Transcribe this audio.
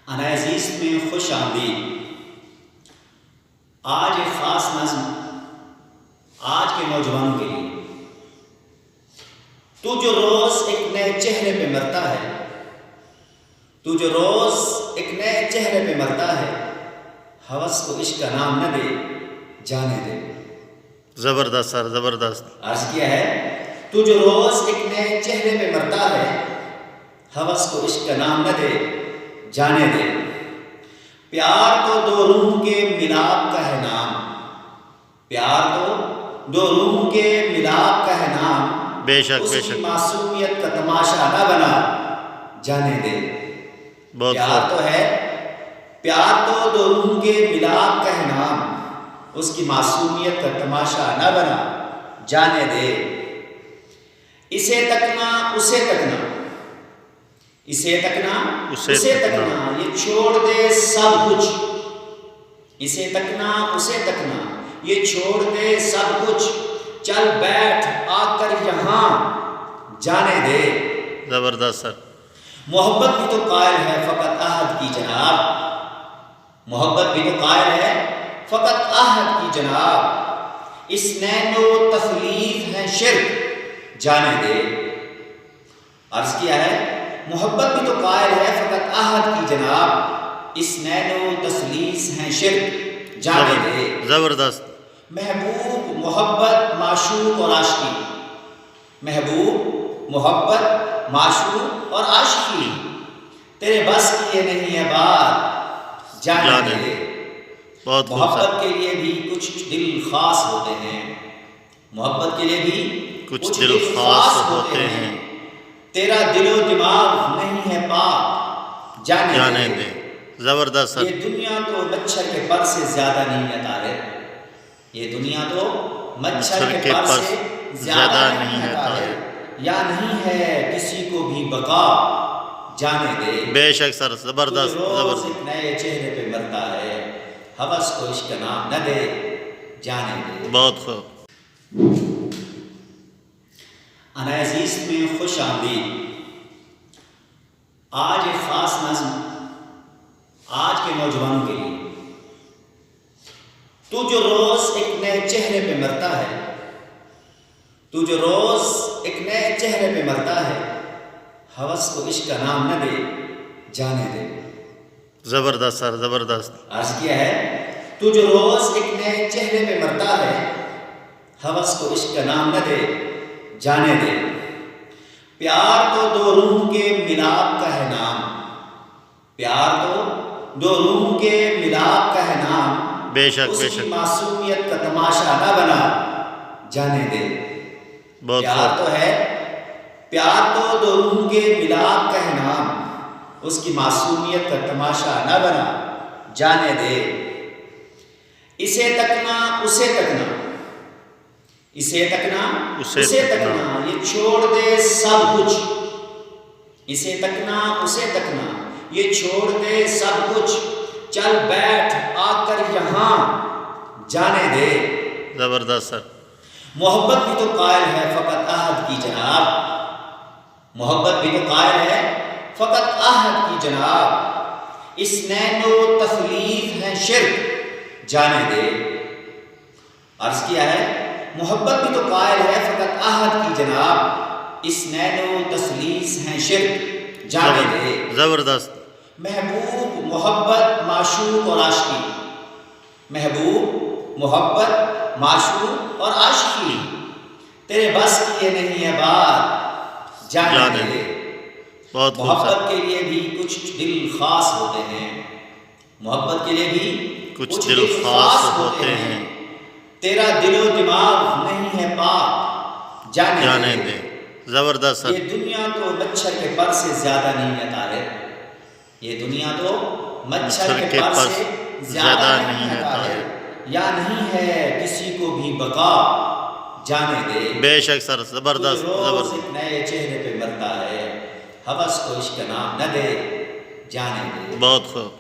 anaezeest میں خوش آمدید۔ آج ایک خاص نظم آج کے نوجوانوں کے لیے۔ تو جو روز ایک نئے چہرے پہ مرتا ہے، تو جو روز ایک نئے چہرے پہ مرتا ہے، ہوس کو عشق کا نام نہ دے، جانے دے۔ زبردست سر، زبردست۔ عرض کیا ہے، تو جو روز ایک نئے چہرے پہ مرتا ہے، ہوس کو عشق کا نام نہ دے، جانے دے۔ پیار تو دو روح کے ملاپ کا ہے نام، پیار تو دو روح کے ملاپ کا ہے نام، بے شک اس بے کی شک، معصومیت کا تماشا نہ بنا، جانے دے۔ بہت پیار خوب۔ تو ہے، پیار تو دو روح کے ملاپ کا ہے نام، اس کی معصومیت کا تماشا نہ بنا، جانے دے۔ اسے تکنا اسے تکنا، اسے تکنا اسے تکنا، یہ چھوڑ دے سب کچھ، اسے تکنا اسے تکنا، یہ چھوڑ دے سب کچھ، چل بیٹھ آ کر یہاں، جانے دے۔ زبردست سر۔ محبت بھی تو قائل ہے فقط عہد کی جناب، محبت بھی تو قائل ہے فقط عہد کی جناب، اس نین و تخلیف ہے شرک، جانے دے۔ عرض کیا ہے، محبت بھی تو قائل ہے فقط عہد کی جناب، اس نین و تخلیف ہے شرک، جانے دے۔ زبردست۔ محبوب محبت معشوق اور عاشقی، محبوب محبت معشوق اور عاشقی، تیرے بس کی یہ نہیں ہے بات، جانے دے۔ بہت خوب سر۔ محبت کے لیے بھی کچھ دل خاص ہوتے ہیں، محبت کے لیے بھی کچھ دل خاص ہوتے ہیں، تیرا دل و دماغ نہیں ہے پاک، جانے دے۔ زبردست سر۔ یہ دنیا تو مچھر کے پر سے زیادہ نہیں ہے طاہر، یہ دنیا تو مچھر کے پر سے زیادہ نہیں ہے طاہر، یا نہیں ہے کسی کو بھی بقا، جانے دے۔ بے شک سر، زبردست روز زبردست۔ ایک نئے چہرے پہ مرتا ہے، ہوس کو عشق کا نام نہ دے، جانے دے۔ بہت خوب۔ anaezeest میں خوش آمدید۔ آج ایک خاص نظم آج کے نوجوانوں کے لیے۔ تو جو روز ایک نئے چہرے پہ مرتا ہے، تو جو روز ایک نئے چہرے پہ مرتا ہے، ہوس کو عشق کا نام نہ دے، جانے دے۔ زبردست سر، زبردست۔ عرض کیا ہے، تو جو روز ایک نئے چہرے پہ مرتا ہے، ہوس کو عشق کا نام نہ دے، جانے دے۔ پیار تو دو روح کے ملاپ کا ہے نام، پیار تو دو روح کے ملاپ کا ہے نام، بے شک اس بے کی شک، معصومیت کا تماشا نہ بنا، جانے دے۔ بہت پیار خوب۔ تو ہے، پیار تو دو روح کے ملاپ کا ہے نام، اس کی معصومیت کا تماشا نہ بنا، جانے دے۔ اسے تکنا اسے تکنا، اسے تکنا اسے تکنا، یہ چھوڑ دے سب کچھ، اسے تکنا اسے تکنا، یہ چھوڑ دے سب کچھ، چل بیٹھ آ کر یہاں، جانے دے۔ زبردست سر۔ محبت بھی تو قائل ہے فقط عہد کی جناب، محبت بھی تو قائل ہے فقط عہد کی جناب، اس نین و تخلیف ہے شرک، جانے دے۔ عرض کیا ہے، محبت بھی تو قائل ہے فقط عہد کی جناب، اس نین و تخلیف ہے شرک، جانے دے۔ زبردست۔ محبوب محبت معشوق اور عاشقی، محبوب محبت معشوق اور عاشقی، تیرے بس کی یہ نہیں ہے بات، جانے دے۔ بہت خوب سر۔ محبت کے لیے بھی کچھ دل خاص ہوتے ہیں، محبت کے لیے بھی کچھ دل خاص ہوتے ہیں، تیرا دل و دماغ نہیں ہے پاک، جانے دے۔ زبردست سر۔ یہ دنیا تو مچھر کے پر سے زیادہ نہیں ہے طاہر، یہ دنیا تو مچھر کے پر سے زیادہ نہیں ہے طاہر، یا نہیں ہے کسی کو بھی بقا، جانے دے۔ بے شک سر، زبردست روز زبردست۔ ایک نئے چہرے پہ مرتا ہے، ہوس کو عشق کا نام نہ دے، جانے دے۔ بہت خوب۔